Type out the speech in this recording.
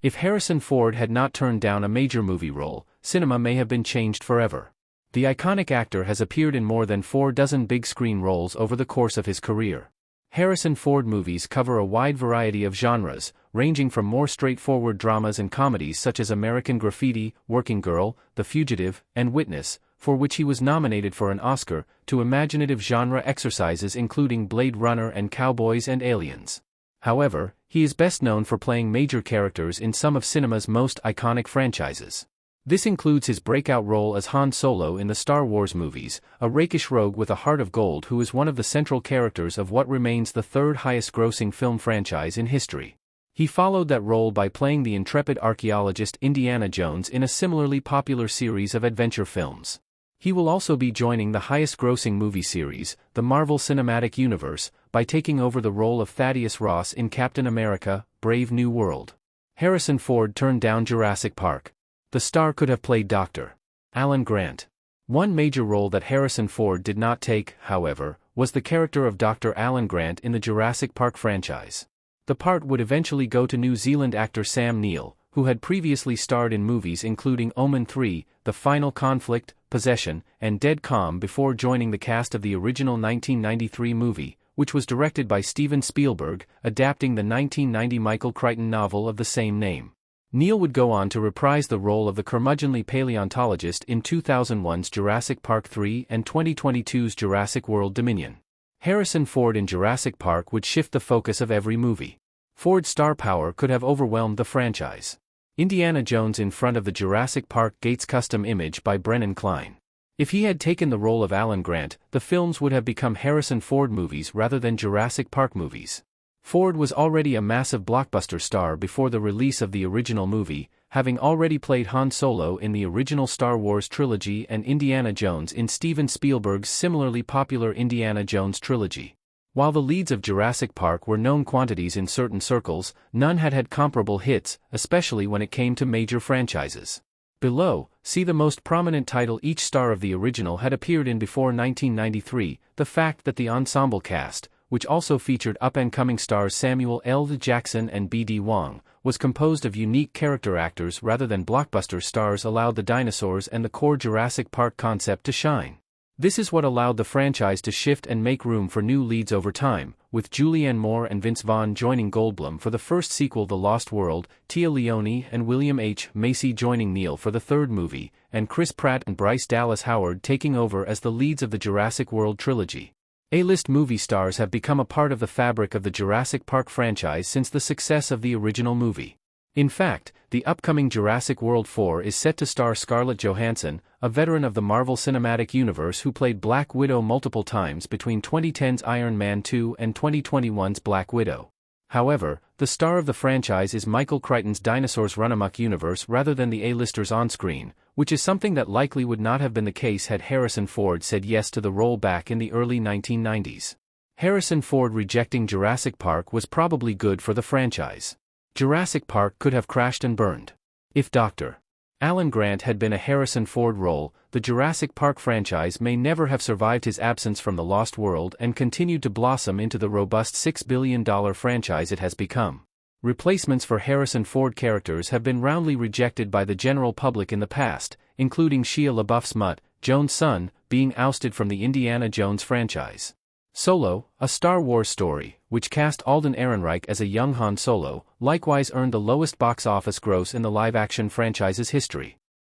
If Harrison Ford had not turned down a major movie role, cinema may have been changed forever. The iconic actor has appeared in more than 4 dozen big-screen roles over the course of his career. Harrison Ford movies cover a wide variety of genres, ranging from more straightforward dramas and comedies such as American Graffiti, Working Girl, The Fugitive, and Witness, for which he was nominated for an Oscar, to imaginative genre exercises including Blade Runner and Cowboys and Aliens. However, he is best known for playing major characters in some of cinema's most iconic franchises. This includes his breakout role as Han Solo in the Star Wars movies, a rakish rogue with a heart of gold who is one of the central characters of what remains the third highest-grossing film franchise in history. He followed that role by playing the intrepid archaeologist Indiana Jones in a similarly popular series of adventure films. He will also be joining the highest-grossing movie series, the Marvel Cinematic Universe, by taking over the role of Thaddeus Ross in Captain America: Brave New World. Harrison Ford turned down Jurassic Park. The star could have played Dr. Alan Grant. One major role that Harrison Ford did not take, however, was the character of Dr. Alan Grant in the Jurassic Park franchise. The part would eventually go to New Zealand actor Sam Neill, who had previously starred in movies including Omen 3, The Final Conflict, Possession, and Dead Calm before joining the cast of the original 1993 movie, which was directed by Steven Spielberg, adapting the 1990 Michael Crichton novel of the same name. Neill would go on to reprise the role of the curmudgeonly paleontologist in 2001's Jurassic Park 3 and 2022's Jurassic World Dominion. Harrison Ford in Jurassic Park would shift the focus of every movie. Ford's star power could have overwhelmed the franchise. Indiana Jones in front of the Jurassic Park gates custom image by Brennan Klein. If he had taken the role of Alan Grant, the films would have become Harrison Ford movies rather than Jurassic Park movies. Ford was already a massive blockbuster star before the release of the original movie, having already played Han Solo in the original Star Wars trilogy and Indiana Jones in Steven Spielberg's similarly popular Indiana Jones trilogy. While the leads of Jurassic Park were known quantities in certain circles, none had had comparable hits, especially when it came to major franchises. Below, see the most prominent title each star of the original had appeared in before 1993, the fact that the ensemble cast, which also featured up-and-coming stars Samuel L. Jackson and B.D. Wong, was composed of unique character actors rather than blockbuster stars allowed the dinosaurs and the core Jurassic Park concept to shine. This is what allowed the franchise to shift and make room for new leads over time, with Julianne Moore and Vince Vaughn joining Goldblum for the first sequel The Lost World, Tia Leone and William H. Macy joining Neill for the third movie, and Chris Pratt and Bryce Dallas Howard taking over as the leads of the Jurassic World trilogy. A-list movie stars have become a part of the fabric of the Jurassic Park franchise since the success of the original movie. In fact, the upcoming Jurassic World 4 is set to star Scarlett Johansson, a veteran of the Marvel Cinematic Universe who played Black Widow multiple times between 2010's Iron Man 2 and 2021's Black Widow. However, the star of the franchise is Michael Crichton's Dinosaurs Run Amok universe rather than the A-listers on screen, which is something that likely would not have been the case had Harrison Ford said yes to the role back in the early 1990s. Harrison Ford rejecting Jurassic Park was probably good for the franchise. Jurassic Park could have crashed and burned. If Dr. Alan Grant had been a Harrison Ford role, the Jurassic Park franchise may never have survived his absence from the Lost World and continued to blossom into the robust $6 billion franchise it has become. Replacements for Harrison Ford characters have been roundly rejected by the general public in the past, including Shia LaBeouf's Mutt, Jones' son, being ousted from the Indiana Jones franchise. Solo, a Star Wars story, which cast Alden Ehrenreich as a young Han Solo, likewise earned the lowest box office gross in the live-action franchise's history.